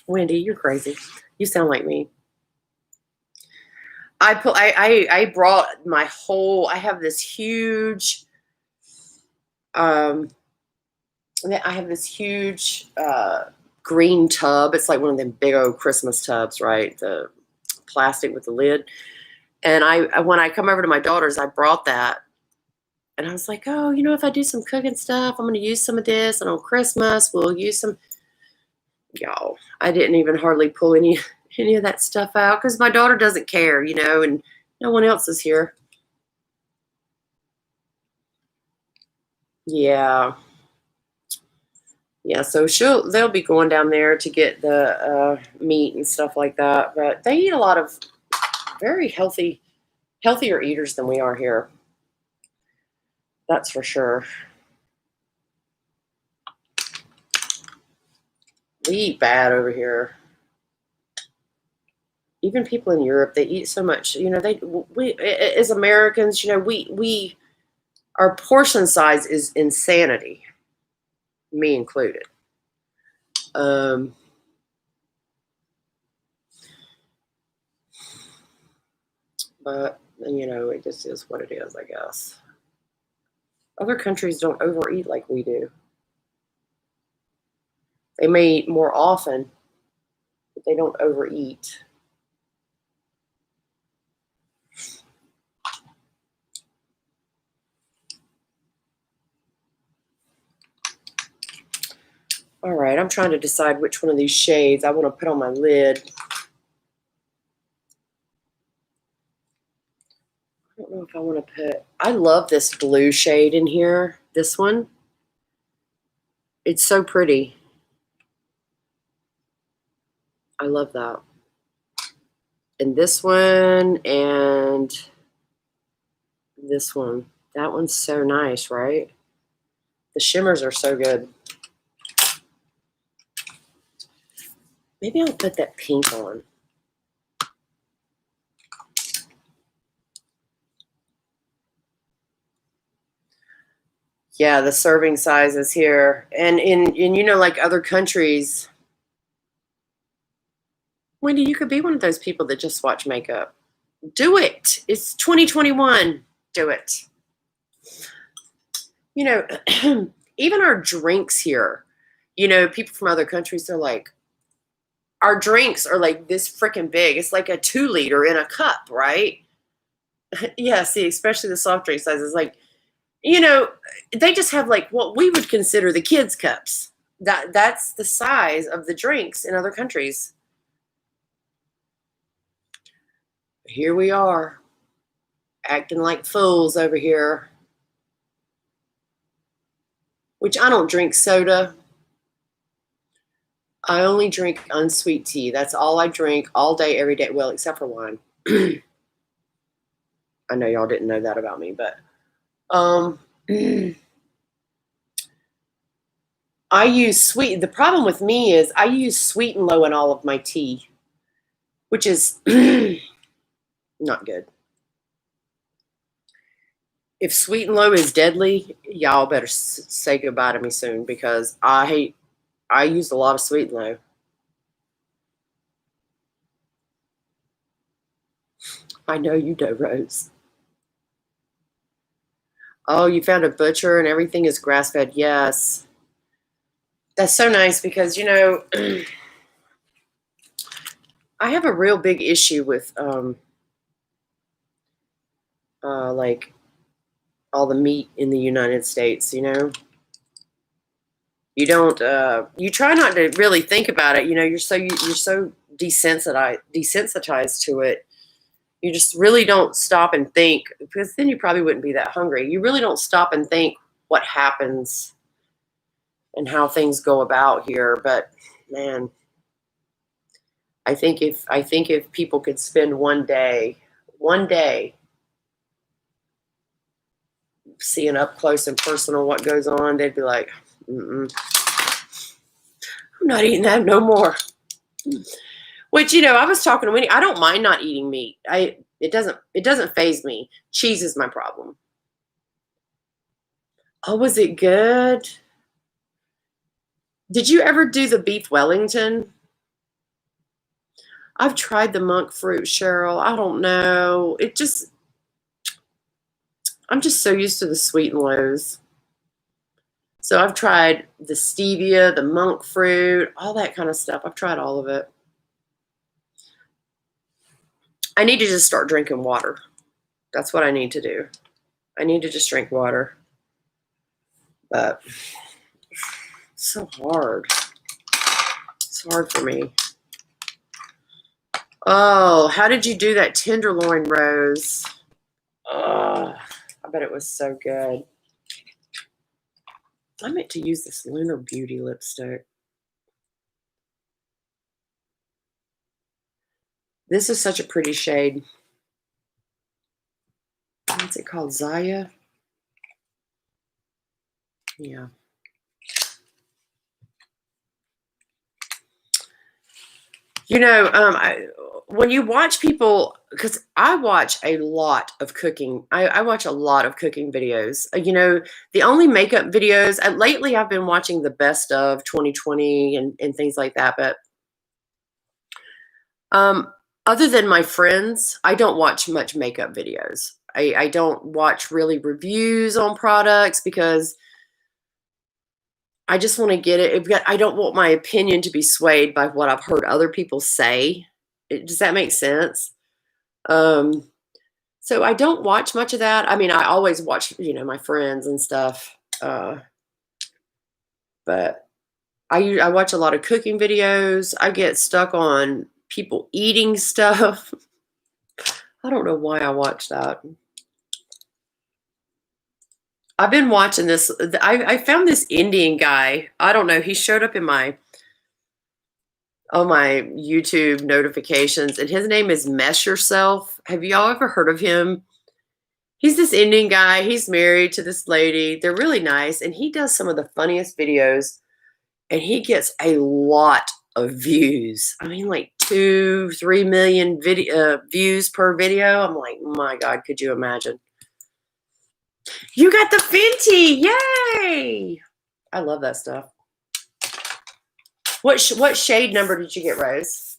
Wendy, you're crazy. You sound like me. I brought my whole. I have this huge. I have this huge green tub. It's like one of them big old Christmas tubs, right? The plastic with the lid. And when I come over to my daughter's, I brought that. And I was like, oh, if I do some cooking stuff, I'm going to use some of this. And on Christmas, we'll use some. Y'all, I didn't even hardly pull any of that stuff out because my daughter doesn't care, and no one else is here. Yeah. Yeah, so they'll be going down there to get the meat and stuff like that. But they eat a lot of very healthier eaters than we are here. That's for sure. We eat bad over here. Even people in Europe, they eat so much. We as Americans, we our portion size is insanity, me included. But it just is what it is, I guess. Other countries don't overeat like we do. They may eat more often, but they don't overeat. All right, I'm trying to decide which one of these shades I want to put on my lid. I don't know if I want to put. I love this blue shade in here. This one. It's so pretty. I love that. And this one and this one. That one's so nice, right? The shimmers are so good. Maybe I'll put that pink on. Yeah, the serving sizes here. And in like other countries, Wendy, you could be one of those people that just watch makeup. Do it. It's 2021. Do it. Even our drinks here, people from other countries, they're like, our drinks are like this freaking big. It's like a 2-liter in a cup, right? Yeah, see, especially the soft drink sizes. Like, they just have like what we would consider the kids' cups. That's the size of the drinks in other countries. Here we are, acting like fools over here. Which I don't drink soda. I only drink unsweet tea. That's all I drink all day, every day. Well, except for wine. I know y'all didn't know that about me, but I use sweet. The problem with me is I use sweet and low in all of my tea, which is not good. If sweet and low is deadly, y'all better say goodbye to me soon because I use a lot of sweet and low. I know you do, Rose. Oh, you found a butcher and everything is grass-fed. Yes. That's so nice because, I have a real big issue with like all the meat in the United States, You don't. You try not to really think about it. You're so desensitized to it. You just really don't stop and think, because then you probably wouldn't be that hungry. You really don't stop and think what happens and how things go about here. But man, I think if people could spend one day seeing up close and personal what goes on, they'd be like, mm-mm, I'm not eating that no more. Which, I was talking to Winnie. I don't mind not eating meat. It doesn't faze me. Cheese is my problem. Oh, was it good? Did you ever do the beef Wellington? I've tried the monk fruit, Cheryl. I don't know. I'm just so used to the sweet and lows. So I've tried the stevia, the monk fruit, all that kind of stuff. I've tried all of it. I need to just start drinking water. That's what I need to do. I need to just drink water. But it's so hard. It's hard for me. Oh, how did you do that tenderloin, Rose? Oh, I bet it was so good. I meant to use this Lunar Beauty lipstick. This is such a pretty shade. What's it called? Zaya? Yeah. When you watch people, because I watch a lot of cooking. I watch a lot of cooking videos. The only makeup videos, and lately I've been watching the best of 2020 and things like that. But other than my friends, I don't watch much makeup videos. I don't watch really reviews on products because I just want to get it. I don't want my opinion to be swayed by what I've heard other people say. Does that make sense? So I don't watch much of that. I mean, I always watch, my friends and stuff. But I watch a lot of cooking videos. I get stuck on people eating stuff. I don't know why I watch that. I've been watching this. I found this Indian guy. I don't know. He showed up on my YouTube notifications, and his name is Mesh Yourself. Have y'all ever heard of him? He's this Indian guy. He's married to this lady. They're really nice, and he does some of the funniest videos, and he gets a lot of views. I mean, like 2-3 million views per video. I'm like, my God, could you imagine? You got the Fenty! Yay! I love that stuff. What shade number did you get, Rose?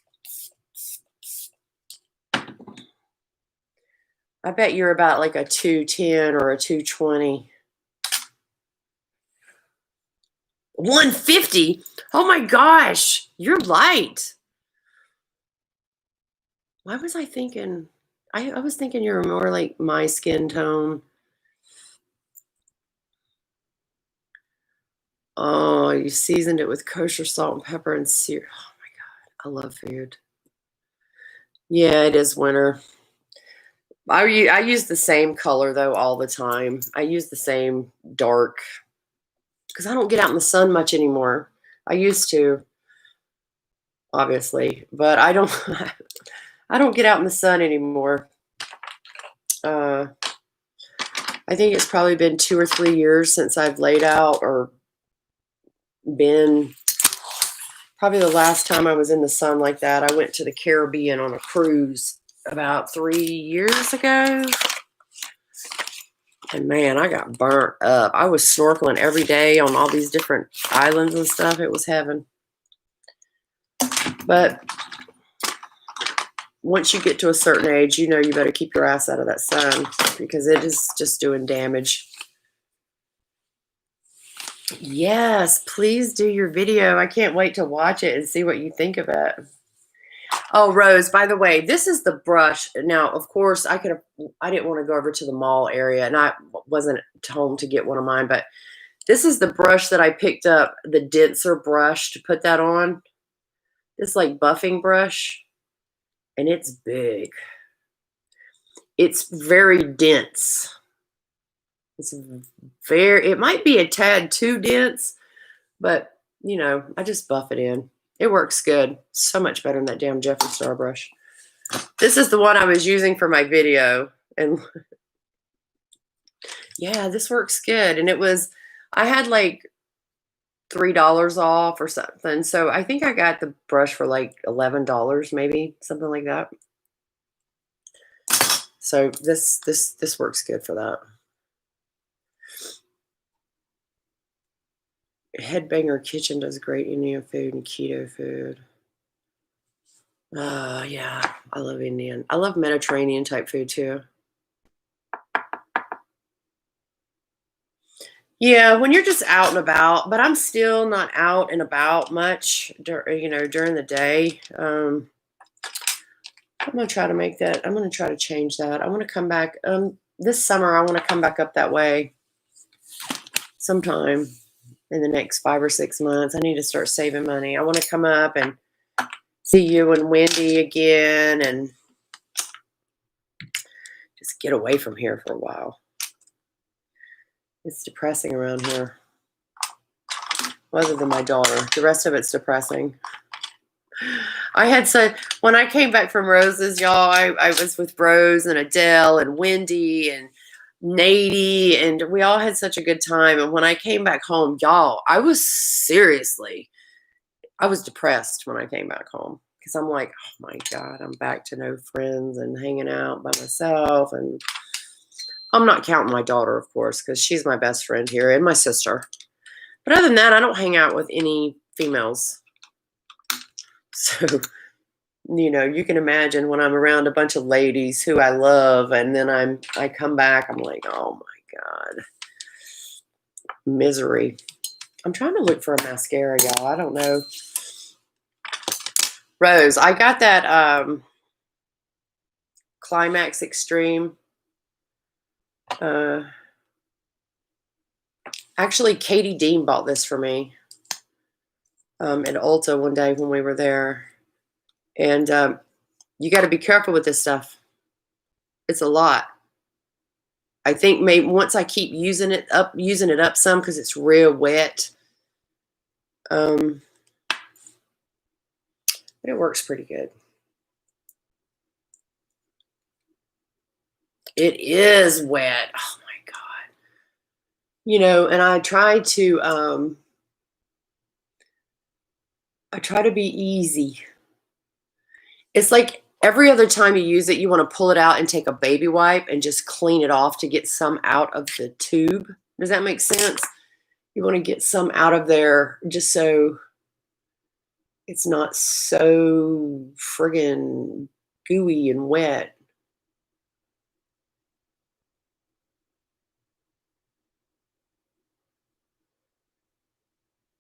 I bet you're about like a 210 or a 220. 150? Oh my gosh, you're light. Why was I thinking? I was thinking you were more like my skin tone. Oh, you seasoned it with kosher salt and pepper and syrup. Oh my God, I love food. Yeah, it is winter. I use the same color though all the time. I use the same dark because I don't get out in the sun much anymore. I used to, obviously, but I don't. I don't get out in the sun anymore. I think it's probably been 2 or 3 years since I've laid out or been. Probably the last time I was in the sun like that, I went to the Caribbean on a cruise about 3 years ago. And man, I got burnt up. I was snorkeling every day on all these different islands and stuff. It was heaven. But once you get to a certain age, you better keep your ass out of that sun because it is just doing damage. Yes, please do your video. I can't wait to watch it and see what you think of it. Oh, Rose, by the way, this is the brush. Now, of course, I didn't want to go over to the mall area, and I wasn't home to get one of mine, but This is the brush that I picked up, the denser brush to put that on. This like buffing brush, and it's big. It's very dense. It's very, it might be a tad too dense, but you know, I just buff it in. It works good. So much better than that damn Jeffree Star brush. This is the one I was using for my video. And yeah, this works good. And it was, I had like $3 off or something. So I think I got the brush for like $11, maybe something like that. So this works good for that. Headbanger Kitchen does great Indian food and keto food. Yeah, I love Indian. I love Mediterranean type food too. Yeah, when you're just out and about, but I'm still not out and about much, you know, during the day. I'm gonna try to make that. I'm gonna try to change that. I want to come back. This summer, I want to come back up that way sometime in the next 5 or 6 months. I need to start saving money. I want to come up and see you and Wendy again and just get away from here for a while. It's depressing around here. Other than my daughter. The rest of it's depressing. I had said, when I came back from Rose's, y'all, I was with Rose and Adele and Wendy and Nady, and we all had such a good time. And when I came back home, y'all, I was depressed when I came back home. Because I'm like, oh my God, I'm back to no friends and hanging out by myself. And I'm not counting my daughter, of course, because she's my best friend here and my sister. But other than that, I don't hang out with any females. So, you know, you can imagine when I'm around a bunch of ladies who I love, and then I come back, I'm like, oh my God. Misery. I'm trying to look for a mascara, y'all. I don't know. Rose, I got that Climax Extreme. Actually, Katie Dean bought this for me at Ulta one day when we were there. And you got to be careful with this stuff. It's a lot. I think maybe once I keep using it up some because it's real wet. But it works pretty good. It is wet. Oh my God. You know, and I try to be easy. It's like every other time you use it, you want to pull it out and take a baby wipe and just clean it off to get some out of the tube. Does that make sense? You want to get some out of there just so it's not so friggin' gooey and wet.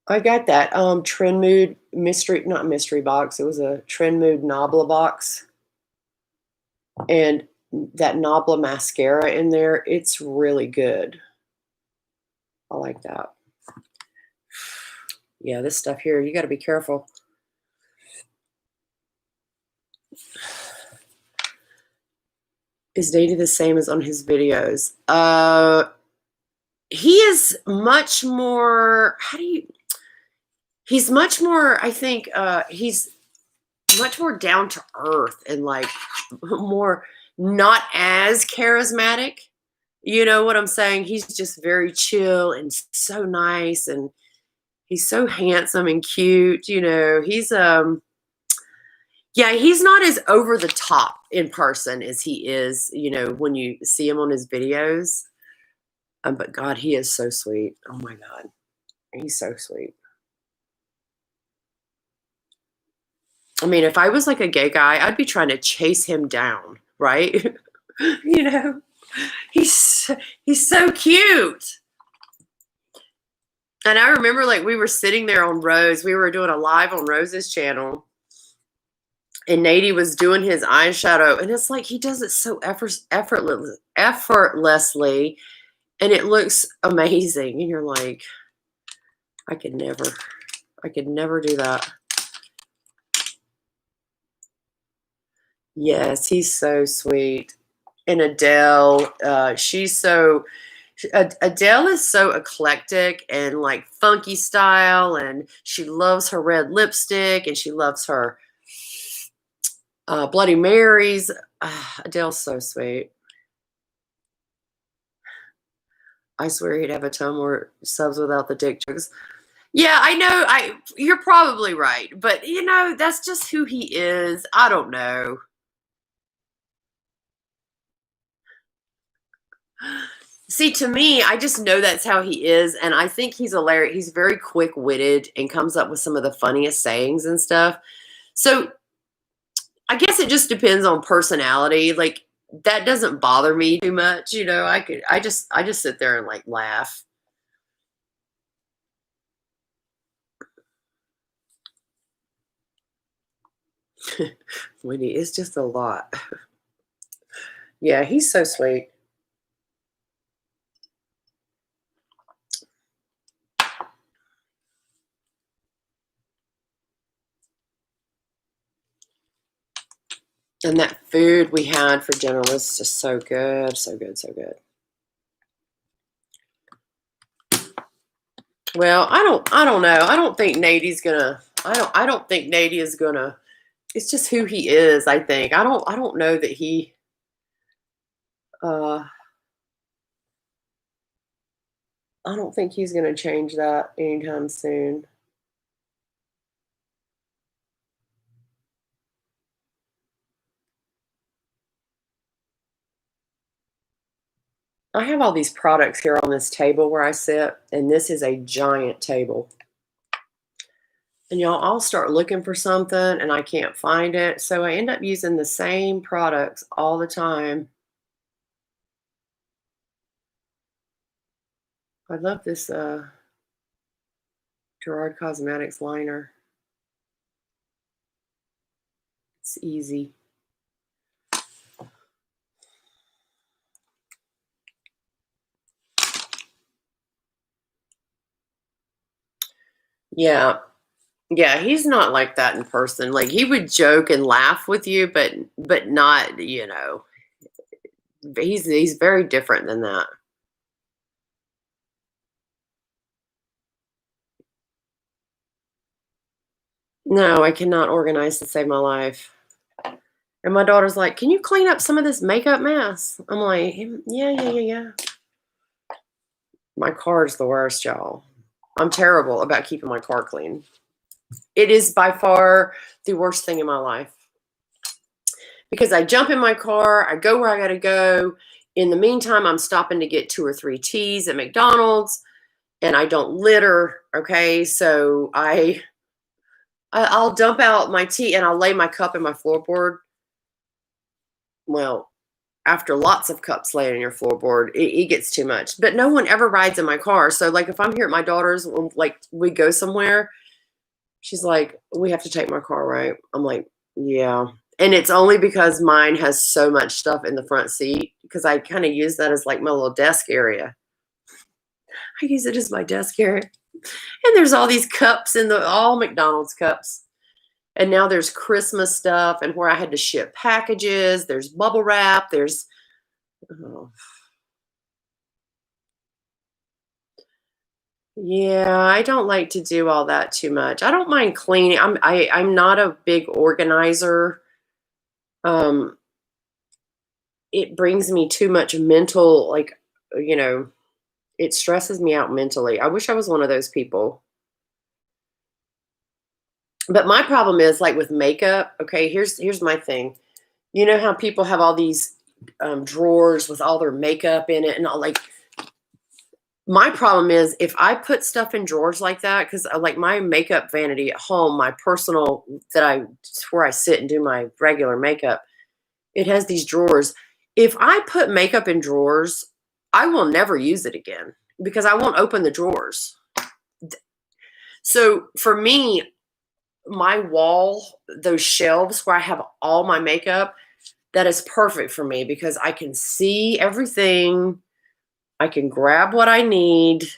I got that Trend Mood not mystery box. It was a Trend Mood Nabla box. And that Nabla mascara in there, it's really good. I like that. Yeah, this stuff here, you got to be careful. Is Nady the same as on his videos? He is much more, he's much more, I think, he's much more down to earth and like more not as charismatic. You know what I'm saying? He's just very chill and so nice, and he's so handsome and cute. You know, he's yeah, he's not as over the top in person as he is, you know, when you see him on his videos. But God, he is so sweet. Oh my God, he's so sweet. I mean, if I was like a gay guy, I'd be trying to chase him down, right? You know, he's so cute. And I remember like we were sitting there on Rose. We were doing a live on Rose's channel. And Nady was doing his eyeshadow. And it's like he does it so effortlessly. and it looks amazing. And you're like, I could never do that. Yes, he's so sweet. And Adele, Adele is so eclectic and like funky style, and she loves her red lipstick and she loves her Bloody Marys. Adele's so sweet. I swear he'd have a ton more subs without the dick jokes. Yeah, I know. You're probably right, but that's just who he is. I don't know. See, to me, I just know that's how he is, and I think he's hilarious. He's very quick-witted and comes up with some of the funniest sayings and stuff. So I guess it just depends on personality. Like that doesn't bother me too much, I just sit there and like laugh. Winnie, it's just a lot. Yeah, he's so sweet. And that food we had for dinner was just so good, so good, so good. Well, I don't know. I don't think Nady's gonna. I don't think Nady is gonna. It's just who he is. I think. I don't know that he. I don't think he's gonna change that anytime soon. I have all these products here on this table where I sit, and this is a giant table. And y'all, I'll start looking for something and I can't find it. So I end up using the same products all the time. I love this Gerard Cosmetics liner. It's easy. Yeah. Yeah, he's not like that in person. Like he would joke and laugh with you, but not, he's very different than that. No, I cannot organize to save my life. And my daughter's like, "Can you clean up some of this makeup mess?" I'm like, "Yeah." My car is the worst, y'all. I'm terrible about keeping my car clean. It is by far the worst thing in my life. Because I jump in my car, I go where I gotta go. In the meantime, I'm stopping to get 2 or 3 teas at McDonald's, and I don't litter. Okay, so I'll dump out my tea and I'll lay my cup in my floorboard. Well, after lots of cups laying on your floorboard, it gets too much. But no one ever rides in my car. So like if I'm here at my daughter's, like we go somewhere, she's like, "We have to take my car, right?" I'm like, "Yeah." And it's only because mine has so much stuff in the front seat because I kind of use that as like my little desk area. I use it as my desk area. And there's all these cups in all McDonald's cups. And now there's Christmas stuff and where I had to ship packages. There's bubble wrap. There's, oh. Yeah, I don't like to do all that too much. I don't mind cleaning. I'm not a big organizer. Um, it brings me too much mental, like, you know, it stresses me out mentally. I wish I was one of those people. But my problem is like with makeup. Okay, here's my thing. You know how people have all these drawers with all their makeup in it and all like my problem is if I put stuff in drawers like that, because like my makeup vanity at home, my personal where I sit and do my regular makeup, it has these drawers. If I put makeup in drawers, I will never use it again because I won't open the drawers. So for me, my wall, those shelves where I have all my makeup, that is perfect for me because I can see everything. I can grab what I need,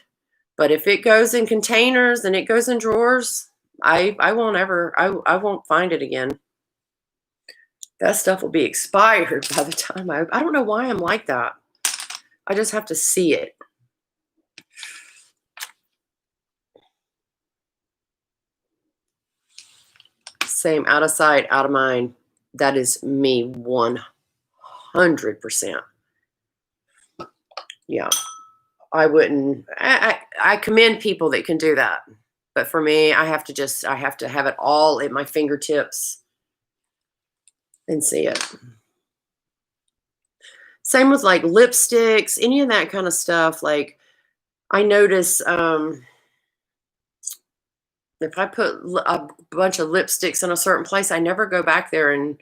but if it goes in containers and it goes in drawers, I won't ever I won't find it again. That stuff will be expired by the time I don't know why I'm like that. I just have to see it. Same, out of sight, out of mind. That is me 100%. Yeah. I wouldn't I commend people that can do that. But for me, I have to have it all at my fingertips and see it. Same with like lipsticks, any of that kind of stuff. Like I notice if I put a bunch of lipsticks in a certain place, I never go back there and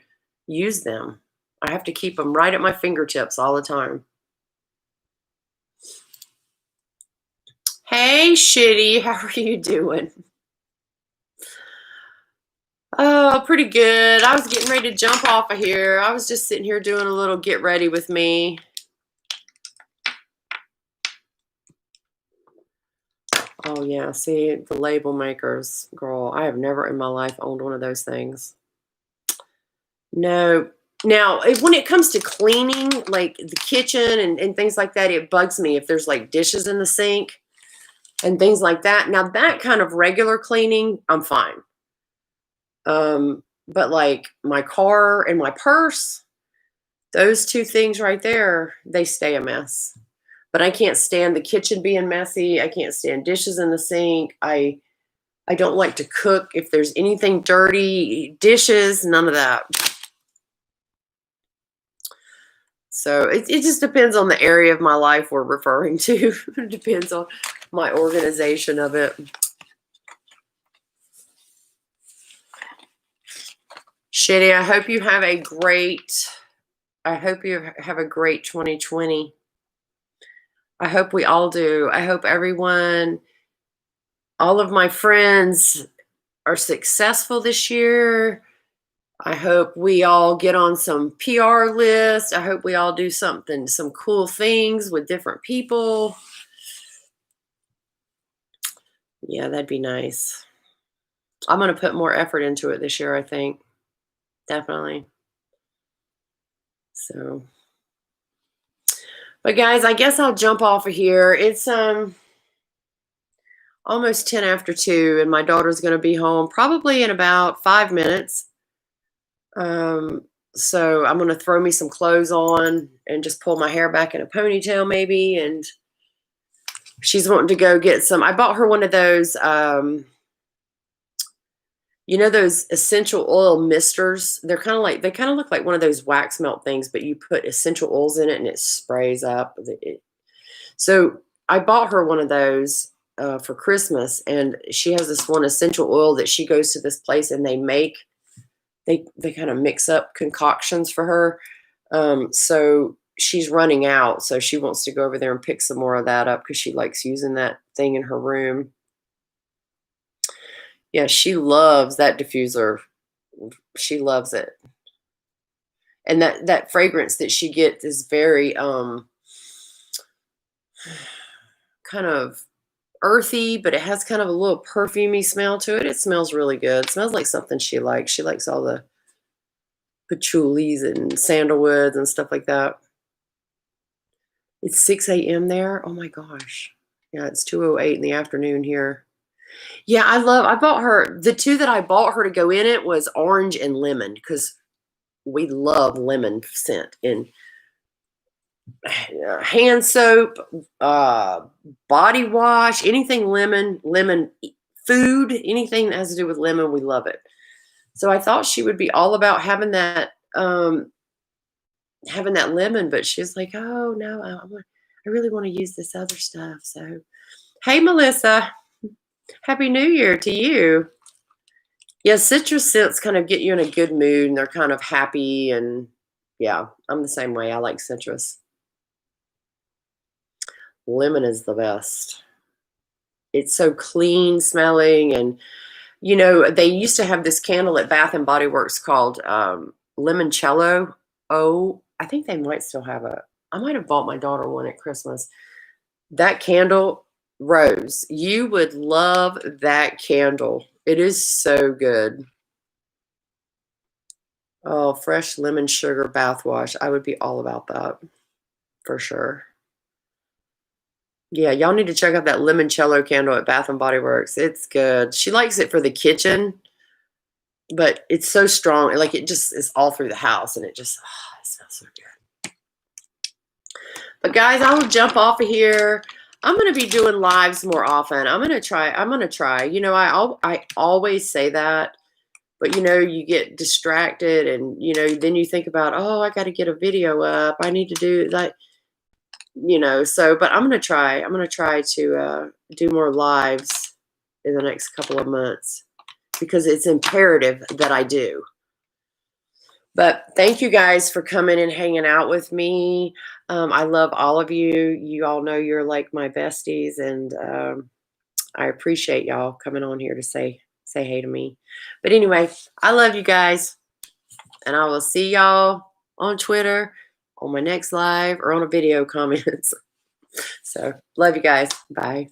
use them. I have to keep them right at my fingertips all the time. Hey, Shitty, how are you doing? Oh, pretty good. I was getting ready to jump off of here. I was just sitting here doing a little get ready with me. Oh, yeah. See, the label makers, girl, I have never in my life owned one of those things. No. Now, when it comes to cleaning, like the kitchen and things like that, it bugs me if there's like dishes in the sink and things like that. Now, that kind of regular cleaning, I'm fine. But like my car and my purse, those two things right there, they stay a mess. But I can't stand the kitchen being messy. I can't stand dishes in the sink. I don't like to cook if there's anything dirty, dishes, none of that. So it just depends on the area of my life we're referring to. It depends on my organization of it. Shitty, I hope you have a great 2020. I hope we all do. I hope everyone, all of my friends are successful this year. I hope we all get on some PR lists. I hope we all do some cool things with different people. Yeah, that'd be nice. I'm going to put more effort into it this year, I think. Definitely. So, but guys, I guess I'll jump off of here. It's almost 10 after 2 and my daughter's going to be home probably in about 5 minutes. So I'm going to throw me some clothes on and just pull my hair back in a ponytail maybe. And she's wanting to go get some. I bought her one of those, you know, those essential oil misters. They kind of look like one of those wax melt things, but you put essential oils in it and it sprays up. So I bought her one of those for Christmas, and she has this one essential oil that she goes to this place and they kind of mix up concoctions for her. So she's running out. So she wants to go over there and pick some more of that up because she likes using that thing in her room. Yeah, she loves that diffuser. She loves it. And that fragrance that she gets is very kind of earthy, but it has kind of a little perfumey smell to it. It smells really good. It smells like something she likes. She likes all the patchoulis and sandalwoods and stuff like that. It's 6 a.m. there. Oh my gosh. Yeah, it's 2:08 in the afternoon here. Yeah, I bought her, the two that I bought her to go in it was orange and lemon because we love lemon scent in hand soap, body wash, anything lemon food, anything that has to do with lemon, we love it. So I thought she would be all about having that lemon, but she's like, oh no, I really want to use this other stuff. So, hey, Melissa, Happy New Year to you. Yeah, citrus scents kind of get you in a good mood and they're kind of happy. And yeah, I'm the same way. I like citrus. Lemon is the best. It's so clean smelling. And, you know, they used to have this candle at Bath and Body Works called Limoncello. Oh, I think they might still have it. I might have bought my daughter one at Christmas. That candle, Rose, you would love that candle. It is so good. Oh, fresh lemon sugar bath wash. I would be all about that for sure. Yeah, y'all need to check out that limoncello candle at Bath and Body Works. It's good. She likes it for the kitchen, but it's so strong. Like it just is all through the house, and it just it smells so good. But guys, I will jump off of here. I'm gonna be doing lives more often. I'm gonna try. You know, I always say that, but you know, you get distracted, and you know, then you think about, oh, I got to get a video up. I need to do that. You know, so but I'm gonna try. I'm gonna try to do more lives in the next couple of months because it's imperative that I do. But thank you guys for coming and hanging out with me. I love all of you. You all know you're like my besties, and I appreciate y'all coming on here to say hey to me. But anyway, I love you guys, and I will see y'all on Twitter, on my next live, or on a video comments. So love you guys. Bye.